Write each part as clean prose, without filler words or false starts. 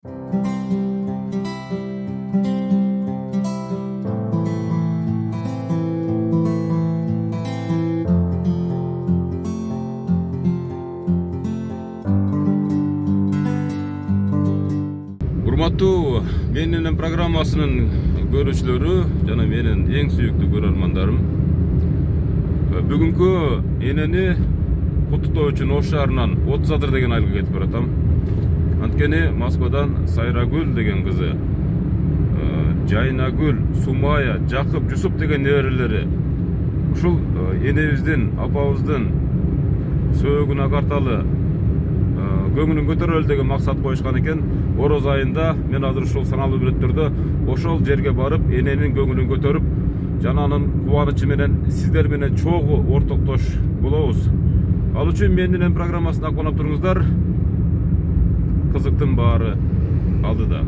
Урматтуу менин программасынын көрүүчүлөрү жана менин эң сүйүктүү көрөрмандарым. Бүгүнкү энени куттуктоо үчүн Ош шаарынан 30 адыр деген айылга кетип баратам. Анткени Москвадан Сайрагүл деген кызы, Жайнагүл, Сумая, Жакып, Жусуп деген неберелери ушул энебиздин, апабыздын сөөгүн агарталы, көңүлүн көтөрөлү деген максат коюшкан экен. Ороз айында мен азыр ушул саналуу мүнөттөрдө ошол жерге барып, эненин көңүлүн көтөрүп, жана анын кубанычы менен сиздер менен чогуу ортоктош болобуз. Ал үчүн менин программасына куанып туруңуздар. Кызыктын баары алдыда.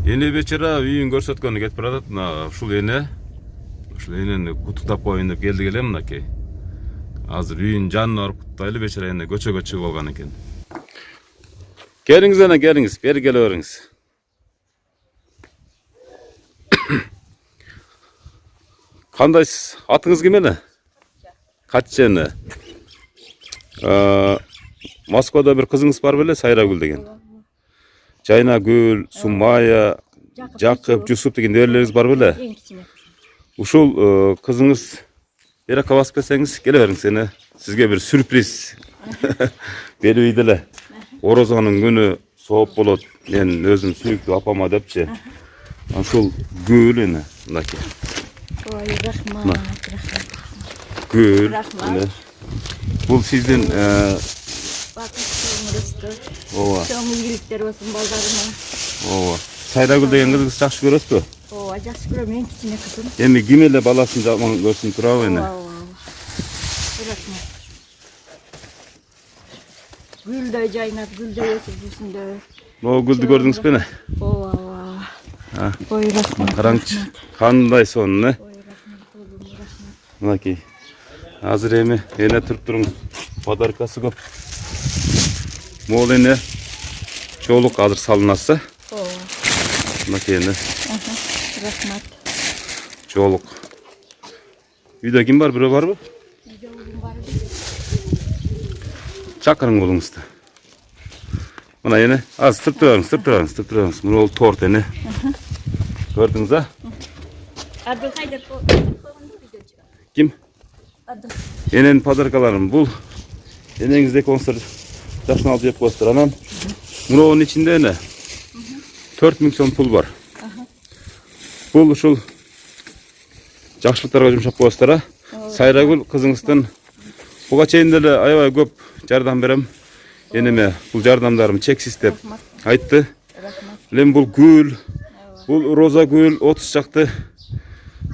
Эне бечара үйүн көрсөткөнү кетип баратат. Ушул энени куттуктап коеюн деп келдик эле мынакей. Азыр үйүн жанына барып куттайлы, бечара эне көчөгө чыгып алган экен. Келиңиз ана, келиңиз, бери келе бериңиз. Кандайсыз? Атыңыз ким эле? Катча эне. Москвада бир кызыңыз бар беле, Сайрагүл деген. Жайнагүл, Сумая, Жакып, Жусуп деген неберелериңиз бар беле? Ушул кызыңыз эракка басып келсеңиз, келе бериңиз эне. Сизге бир сюрприз берип эле. Орозонун күнү сооп болот. Мен өзүм сүйүктүү апама депчи. Ушул гүл эне, мынакей. Ой, рахмат. Гүл. Бул сиздин Ооба. Чоң ийгиликтер болсун балдарыма. Ооба. Сайрагүл деген кызыңыз жакшы көрөсүзбү? Ооба, жакшы көрөм, эң кичине кызым. Эми ким эле баласын жаман көрсүн турабы эне? Рахмат. Гүлдөй жайнап, гүлдөй өсүп жүрсүндө. Могу гүлдү көрдүңүзбү эне? Ооба. Ой, рахмат. Караңчы, кандай сонун, Ой, рахмат. Мынакей. Азыр эми эне туруп туруңуз. Подаркасы көп. Мол эне чоолук азыр салынасы. Ооба. Мынакей эне. Рахмат. Чоолук. Үйдө ким бар, бирөө барбы? Үйдө улум бар. Чакырың улуңузду. Мына эне, аз тыртыраңыз. Мына ол торт эне. Көрдүңүз а? Абдылкайдыр. Ким? Эненин подаркаларын бул. Энеңизде концерт жашын алып жеп коесуздар. Анан муновунун ичинде эне 4000 сом пул бар. Бул ушул жакшылыктарга жумшап коесуздар а. Сайрагүл кызыңыздын буга чейин деле аябай көп жардам берем. Энеме бул жардамдарым чексиз деп айтты. Эми бул гүл, бул роза гүл 30 чакты.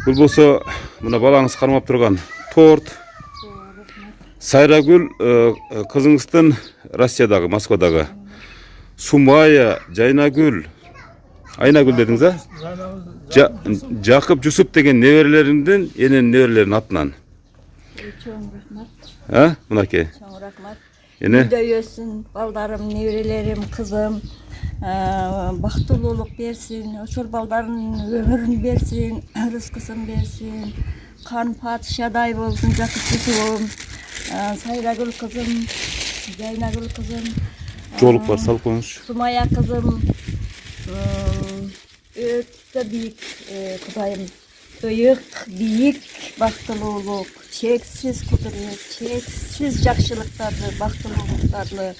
Бул болсо мына балаңыз кармап турган торт. Сайрагүл кызыңыздын Россиядагы, Москвадагы. Сумая, Жайнагүл, Айнагүл дедиңиз а? Жакып, Жусуп деген неберелериңдин, эненин неберелеринин атынан. Мынакей. Чоң рахмат. Эне Үйдө өссүн, балдарым, неберелерим, кызым, бактылуулук берсин, ошол балдардын өмүрүн берсин, рызкысын берсин. Кан падышадай болсун Жакып Жусупум, Сайрагүл кызым, Жайнагүл кызым, жолук бар, салып коюңузчу. Сумая кызым, өтө бийик Кудайым, ыйык, бийик бактылуулук, чексиз кудурет, чексиз жакшылыктарды, бактылуулуктарды,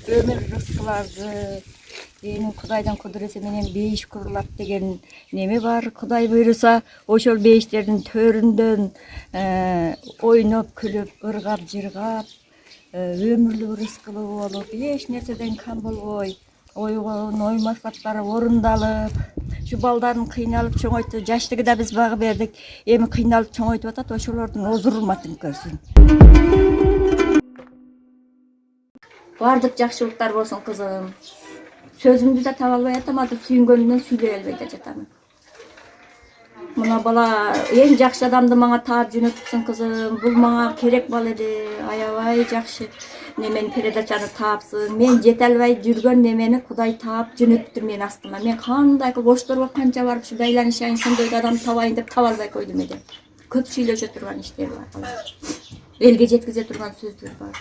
өмүр рызкыларды эми Кудайдын кудурети менен бейиш курулат деген неме бар. Кудай буйруса, ошол бейиштердин төрүндөн ойноп, күлүп, ыргап, жыргап, өмүрлүк рызкылуу болуп, эч нерседен кам болбой, ойгон ой максаттары орундалып, şu балдарын кыйналып чоңойту, жаштыгыда биз багып бердик, эми кыйналып чоңойтуп атат, ошолордун озурматын көрсүн. Бардык жакшылыктар болсун кызым. Сөзүмдү да таба албай атам, азыр сүйүнгөнүмдөн сүйлөй албай да жатамын. Мына бала эң жакшы адамды мага таап жөнөтүпсүң кызым. Бул мага керек бала эди. Аябай жакшы немени передачаны таапсың. Мен жете албай жүргөн немени Кудай таап жөнөттүр менин астыма. Мен кандай кылып Ошторго канча барып ушу байланышайын, сондай адам табайын деп таба албай койдум эди. Көп сүйлөшө турган иштер бар. Элге жеткизе турган сөздөр бар.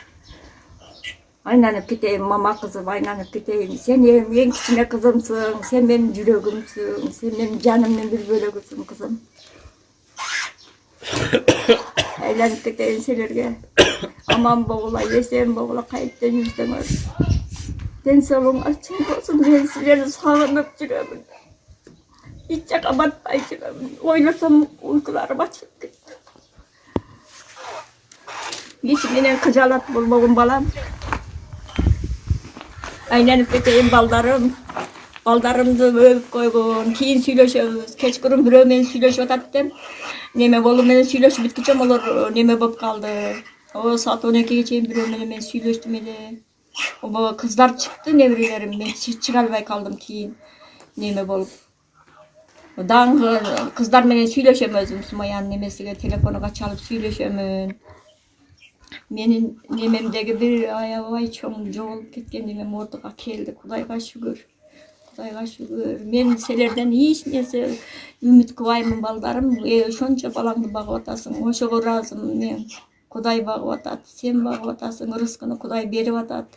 Aynanıp gideyim mama kızım, aynanıp gideyim. Sen en kiçine kızımsın, sen benim yüreğimsin, sen benim canımın bir bölügüsün kızım. Aylanıp gideyim selerge. Aman boğula, yesen boğula, kayıptan yüzden den soluğun açın olsun, ben sizleri sağlanıp yüreğimin. Hiç yakabatmay yüreğimin. Oynasam uykularım açıp gitti. Hiç menen kıcalat bulmağım balam. Aylanıp keteyim baldarım. Baldarımды öpüp koygun. Keyin süйлөшөбүz. Kechqurun birөө менен süйлөшүп атат dem. Неме болу менен süйлөшүп бүткүчө олар неме болуп калды. О саат 12ге чейин birөө менен мен süйлөштүм эле. О кыздар чыкты, неберелерим. Мен чыга албай калдым кийин. Неме болуп. Даңгы кыздар менен süйлөшөм өзүм. Сумаянын немесиге телефонуга чалып süйлөшөмүн. Менин немемдеги bir аябай чоң жоголуп кеткен немем ордуга келди. Кудайга шүгүр. Кудайга шүгүр. Мен силерден эч нерсе үмүт кылбаймын балдарым. Ошончо балаңды багып атасың. Ошого ыраазымын мен. Кудай багып атат. Сен багып атасың. Рызкыны Кудай берип атат.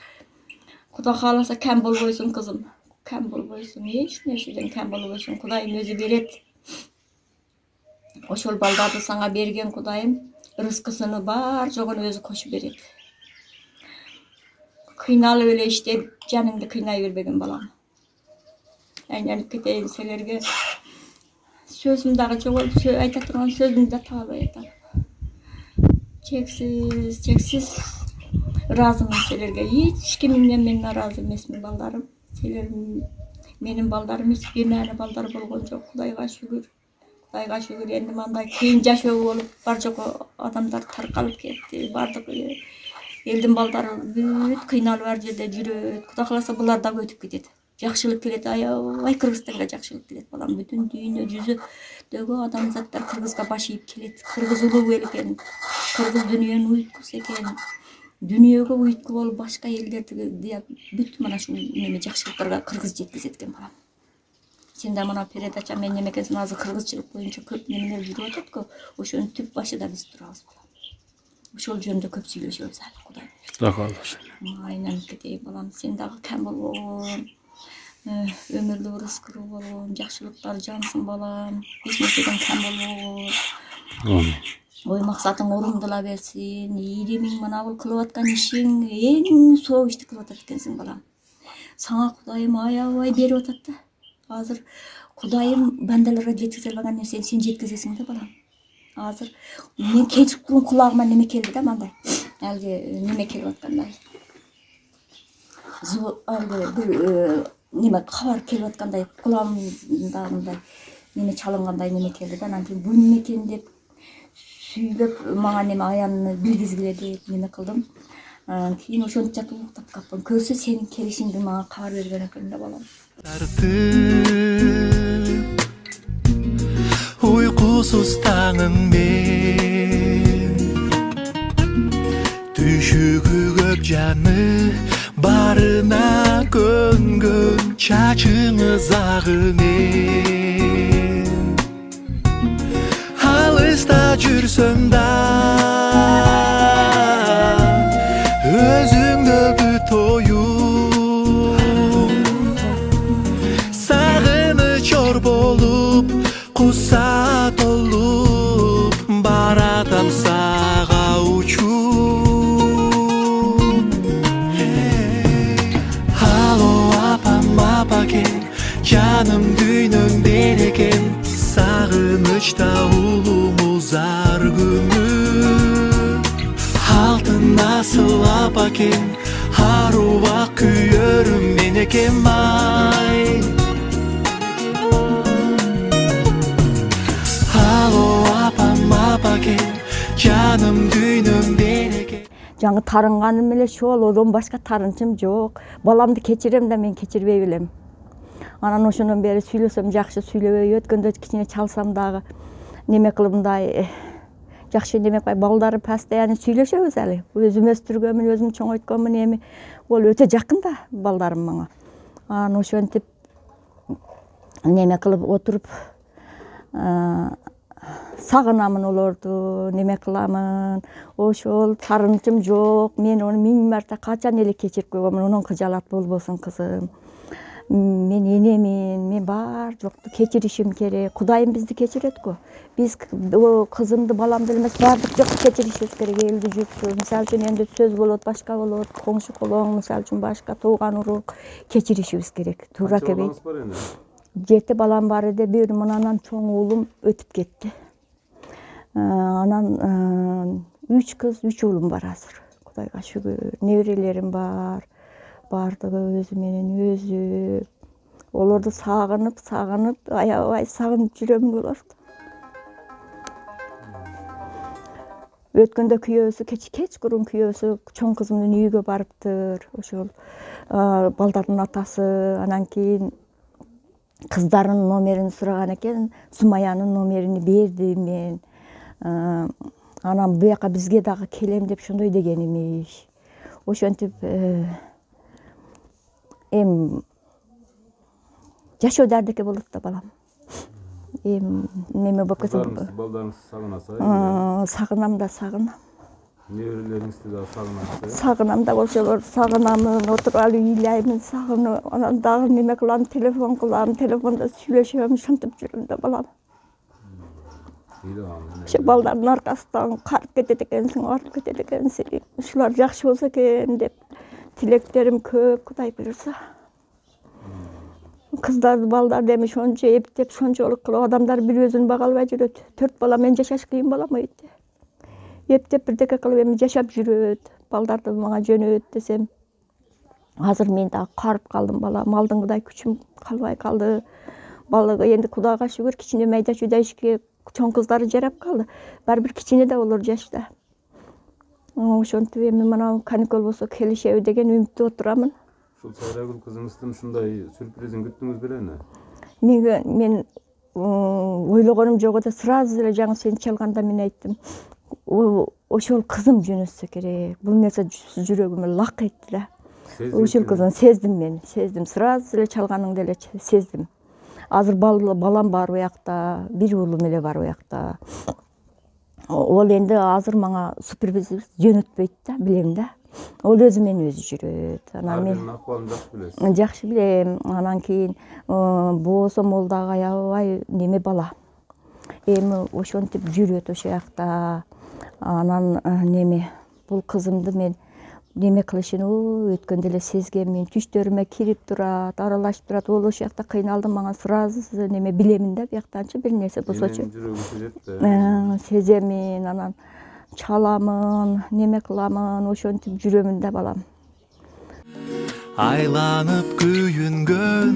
Кудай кааласа кем болбойсуң кызым. Кем болбойсуң. Эч нерседен кем болбойсуң. Кудайым өзү берет. Ошол балдарды сага берген Кудайым рызкысыны бар жогун өзү кошуп берет. Кыйналып эле иштеп, жаныңды кыйнай бербеген балам. Айналып кетейин силерге. Сөзүм дагы жок, айта турган сөзүмдү да таба албай атам. Чексиз ыраазымын силерге. Эч кимден мен нааразы эмесмин балдарым. Силер менин балдарым эч бемаани балдар болгон жок. Кудайга шүгүр. Кудайга шүгүр. Энди мындай кыйын жашоо болуп бар жок адамдар таркалып кетти. Бардык элдин балдары бүт кыйналып ар жерде жүрөт. Кудай кааласа булар да өтүп кетет. Жакшылык келет, аябай Кыргызстанга жакшылык келет балам. Бүтүн дүйнө жүзүдөгү адамзаттар Кыргызга баш ийип келет. Кыргыз улуу эл экен. Кыргыз дүйнөнүн уйткусу экен. Дүйнөгө уйтку болуп башка элдерди бүт мына ушул неме жакшылыктарга Кыргыз жеткизет экен балам. Сен да мына передача мен неме экенсиң, азыр кыргызчылык боюнча көп немелер жүрүп атат-ку. Ошонун түп башыда биз турабыз балам. Ошол жөнүндө көп сүйлөшөбүз али Кудай. Кудай кааласа. Айналып кетейин балам. Сен дагы кем болбогун. Өмүрлүк рызкылуу болгон, жакшылыктар жансың балам. Эч нерседен кем болбогун. Амин. Ой максатың орундала берсин. Ийримиң мына бул кылып аткан ишиң эң соо ишти кылып атат экенсиң балам. Сага Кудайым аябай берип атат да. Азыр Кудайым бандаларга жеткизе албаган нерсени сен жеткизесиң да балам. Азыр мен кечкурун кулагыма неме келди да мындай. Алги неме келип аткандай. Бир неме кабар келип аткандай кулагымда мындай неме чалынгандай неме келди да. Анан кийин бул неме экен деп сүйлөп мага неме аянны билгизгиле деп неме кылдым. Кийин ошентип жатып уктап калыпмын. Көрсө сенин келишиңди мага кабар берген экен да балам. Uykusuz tağım ben Жүгі көп жаны барына көнгөн чачыңыз ағымен алыста жүрсөң да өзүңдө бүт оюң сагыныч ор болуп куса толуп баратам сага учуп алло апам апакен жаным дүйнөң берекен сагынычта улуңуз ар күнү алтын асыл апакен аруак күйөрүм менекем ай алло апам апакен жаным дүйнөң берекен. Жаңы тарынганым эле ошол, одан башка тарынчым жок. Баламды кечирем да мен кечирбей билем. Анан ошондон бери сүйлөсөм жакшы сүйлөбөй, өткөндө кичине чалсам дагы неме кылып мындай жакшы неме кылбай, балдары постоянно сүйлөшөбүз али. Өзүм өстүргөнмүн, өзүм чоңойткөнмүн эми. Ол өтө жакын да балдарым мага. Анан ошентип неме кылып отуруп сагынамын олорду, неме кыламын. Ошол тарынчым жок. Мен onu 1000 марта качан эле кечирип койгонмун. Онун кыжалат болбосун кызым. Мен энемин, мен бар жокту кечиришим керек. Кудайым бизди кечирет го. Биз кызымды, баламды эмес, бардык жокты кечиришибиз керек. Элди журтты, мисалы үчүн энди сөз болот, башка болот, коңшу колоң, мисалы үчүн башка тууган урук кечиришибиз керек. Туура келбейт. 7 балам бар эди, бир мынанан чоң уулум өтүп кетти. Анан 3 кыз, 3 уулум бар азыр. Кудайга шүгүр. Неберелерим бар. Бардыгы өзү менен өзү. Олорду сагынып, аябай сагынып жүрөм олорду. Өткөндө күйөөсү, кечкурун күйөөсү чоң кызымдын үйгө барыптыр. Ошол балдардын атасы, анан кийин кыздардын номерин сураган экен, Сумаянын номерин бердим мен. Анан буяка бизге дагы келем деп ошондой деген имиш. Ошентип эми жашоо дардеке болот да балам. Эми неме болуп кетсе балдарыңызды сагынасыз? Сагынам да сагынам. Неберелериңизди да сагынасыз? Сагынам да ошолор сагынамын, отуруп алып ыйлаймын, сагынып, анан дагы неме кылам, телефон кылам, телефондо сүйлөшөм, ушинтип жүрөм да балам. Ошо балдардын аркасынан карып кетет экенсиң, артып кетет экенсиң. Ушулар жакшы болсо экен деп тилектерим көп, Кудай буюрса. Кыздарды, балдарды эми ошончо эптеп, ошончолук кылып адамдар бир өзүн бага албай жүрөт. 4 бала менен жашаш кыйын балам өйдө. Эптеп бирдеке кылып эми жашап жүрөт. Балдарды мага жөнөт десем, азыр мен дагы карып калдым балам. Алдыңгыдай күчүм калбай калды. Балага энди Кудайга шүгүр, кичине майда чүйдө ишке чоң кыздары жарап калды. Баары бир кичине да олор жашта. Ошентип эми мына каникул болсо келишеби деген үмүттө отурамын. Ушул Сайрагүл кызыңыздын ушундай сюрпризин күттүңүз белеби? Мен ойлогонум жок эле, сразу эле жаңы сени чалганда мен айттым. Ошол кызым жөнөтсө керек. Бул нерсе жүрөгүмө лак этти да. Ошол кызын сездим мен, сездим. Сразу эле чалганыңды эле сездим. Азыр балам бар уякта, бир уулум эле бар уякта. Ол энди азыр мага супервизор жөнөтпөйт да, билем да. Ол өзү менен өзү жүрөт. Анан мен акыбалын жакшы билесиз. Жакшы билем. Анан кийин боосом ол дагы аябай неме бала. Эми ошентип жүрөт ошол жакта. Анан неме бул кызымды мен неме кылышын өткөндө эле сезгенмин. Түштөрүмө кирип турат, аралашып турат. Ол ошол жакта кыйналдым, мага сразу неме билемин да, бияктанчы бир нерсе болсочу. Сеземин, анан чаламын, неме кыламын, ошентип жүрөмүн да балам. Айланып күйүнгөн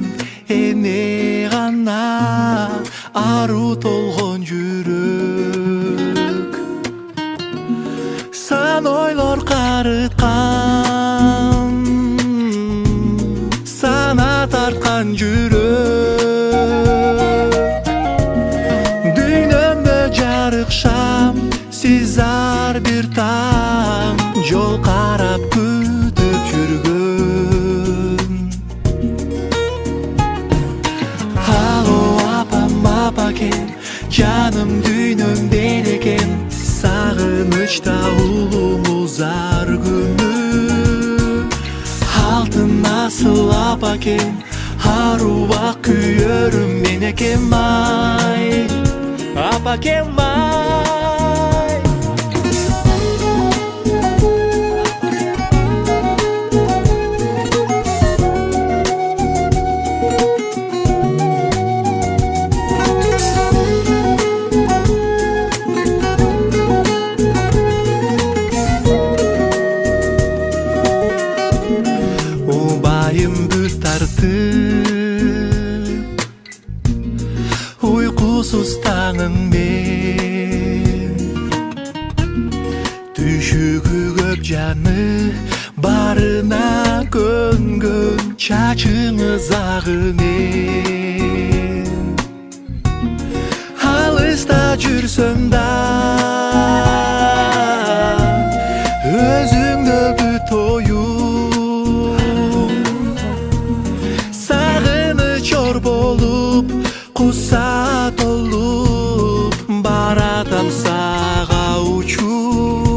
эне гана ару толгон жүрөк. Сан ойлор карыткан, сана тарткан жүрөк. Дүйнөмдө жарык шам, сиз ар бир таң, жол кара nasıl apaken Haruva kuyuyorum menekem ay Apakem ay Uykusuz tağınmen Düşügü köp canı barına göngön Çaçыңыз ağымен Alыста жүрсөм да Өзүңдө бүт оюм Сагыныч ор болуп Куса толуп баратам сага учуп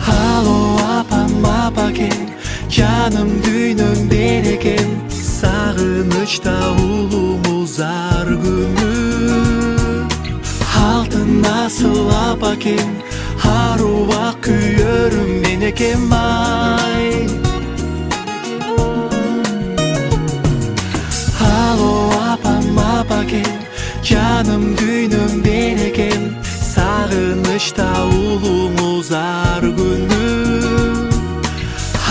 Алло апам апакен жаным дүйнөм берекен Сагынычта улумуз ар күнү Алтын насыл апакен Аруба күйөрүм менекем ай Apaken, canım düğünüm bereken Sağınışta ulumuz ar günü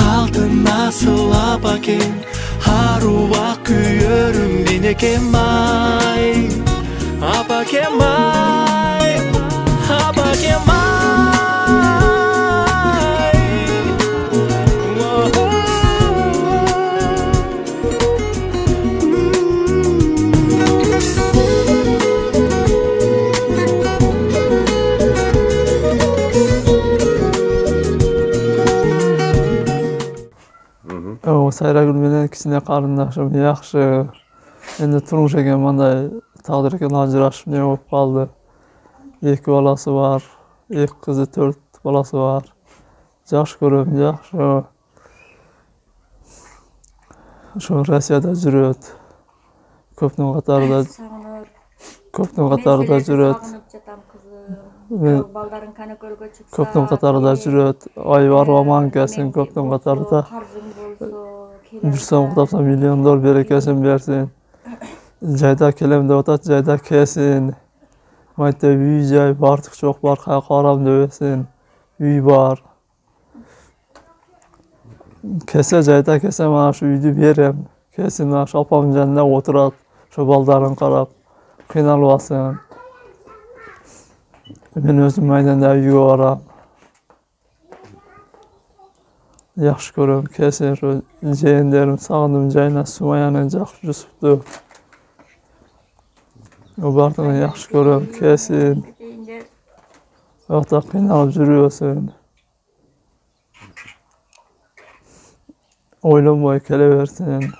Altın nasıl apaken Haruva kuyuyorum menekem ay Apaken ay Apaken ay Sayragül menen kичине карындаşım yaxşı. Endi turmuş eken manday taqdir eken ajraşıp ne bolup kaldı. 2 balası var. 2 kızı 4 balası var. Yaxşı görüyorum, yaxşı. Şu Rossiyada jüröt. Köpnün katarda jüröt. Köpnün katarda jüröt. Ay var aman gelsin köpnün katarda. Bir son kutapsa $1.000.000 berekesin bersin. Jayda kelem de otat, jayda kesin. Mayta uy jay bartık çok bar, qaram dövesin. Uy bar. Kese jayda kese mana şu uydu berem. Kesin mana şu apam janına oturat. Şu baldarın qarap. Qiynalyapsın. Men özüm maydanda uyga baram. Yaxşı görüyorum kesin şu jeğenlerim sağındım jayna Sumayanın Jakып Jusup'tu. O bartını yaxşı görüyorum kesin. Yokta qiynalıp жүрüyorsun. Oylanmay keleversin.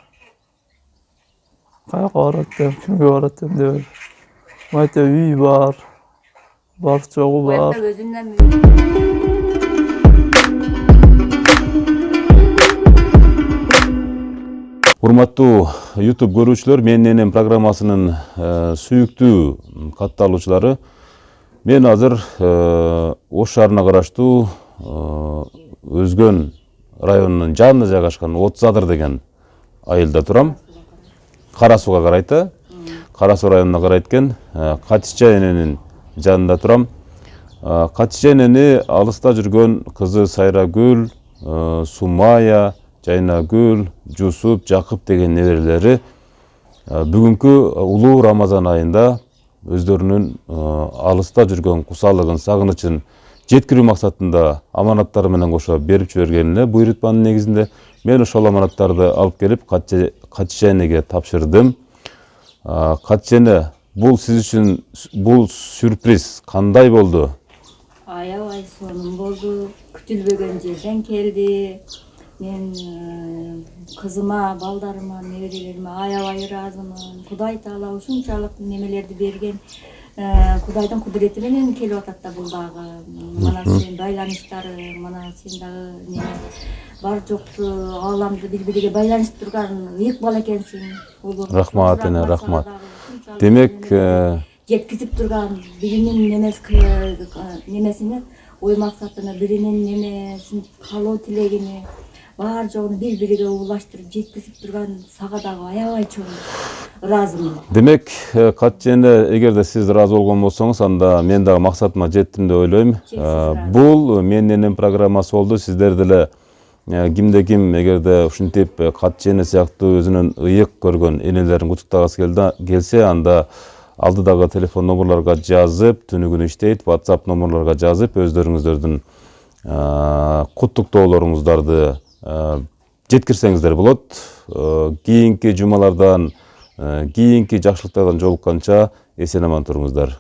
Qayga baratdım, kimge baratdım diyor. Mayta uy var. Bar çoğu var. Урматтуу YouTube көрүүчүлөр, Менин энем программасынын сүйүктүү катталуучулары. Мен азыр Ош шаарына караштуу Өзгөн районунун жанында жайгашкан 30 Адыр деген айылда турам. Кара Сууга карайт. Кара Суу районуна карайт экен. Катича эненин жанында турам. Катича энени алыста жүргөн кызы Сайрагүл, Сумая, Жайнагүл, Жусуп, Жакып деген неберелери бүгүнкү улуу Рамазан айында өздөрүнүн алыста жүргөн кусалыгын, сагынычын жеткирүү максатында аманаттары менен кошо берип жибергенине буйрутманын негизинде мен ошол аманаттарды алып келип Катича энеге тапшырдым. Катича эне, бул сиз үчүн бул сюрприз кандай болду? Аябай сонун болду. Күтүлбөгөн жерден келди. Мен кызыма, балдарыма, неберелериме аябай ыраазымын. Кудай Таала ушунчалык немелерди берген. Кудайдын кудурети менен келип атат да бул дагы. Мына сен байланыштары, мына сен дагы неме бар жокту ааламды бири-бириге байланыштырып турган ыйык бала экенсиң. Рахмат эне, рахмат. Демек, жеткизип турган биринин немесини, ой максатыны, биринин немесин каалоо тилегини бар жогун бири-бириге улаштырып жеткизип турган сага дагы аябай чоң ыраазымын. демек, катчене эгерде сиз ыраазы болгон болсоңуз, анда мен дагы максатыма жеттим деп ойлойм. Бул менин энем программасы болду. Сиздер деле кимде ким эгерде ушинтип катчене сыяктуу өзүнүн ыйык көргөн энелерин куттуктагысы келсе, анда алдыдагы телефон номерлорго жазып, түнү күнү иштейт, WhatsApp номерлорго жазып, өздөрүңүздөрдүн куттуктоолоруңуздарды жеткирсеңиздер болот. Кийинки жумалардан, кийинки жакшылыктардан жолукканча эсен аман туруңуздар.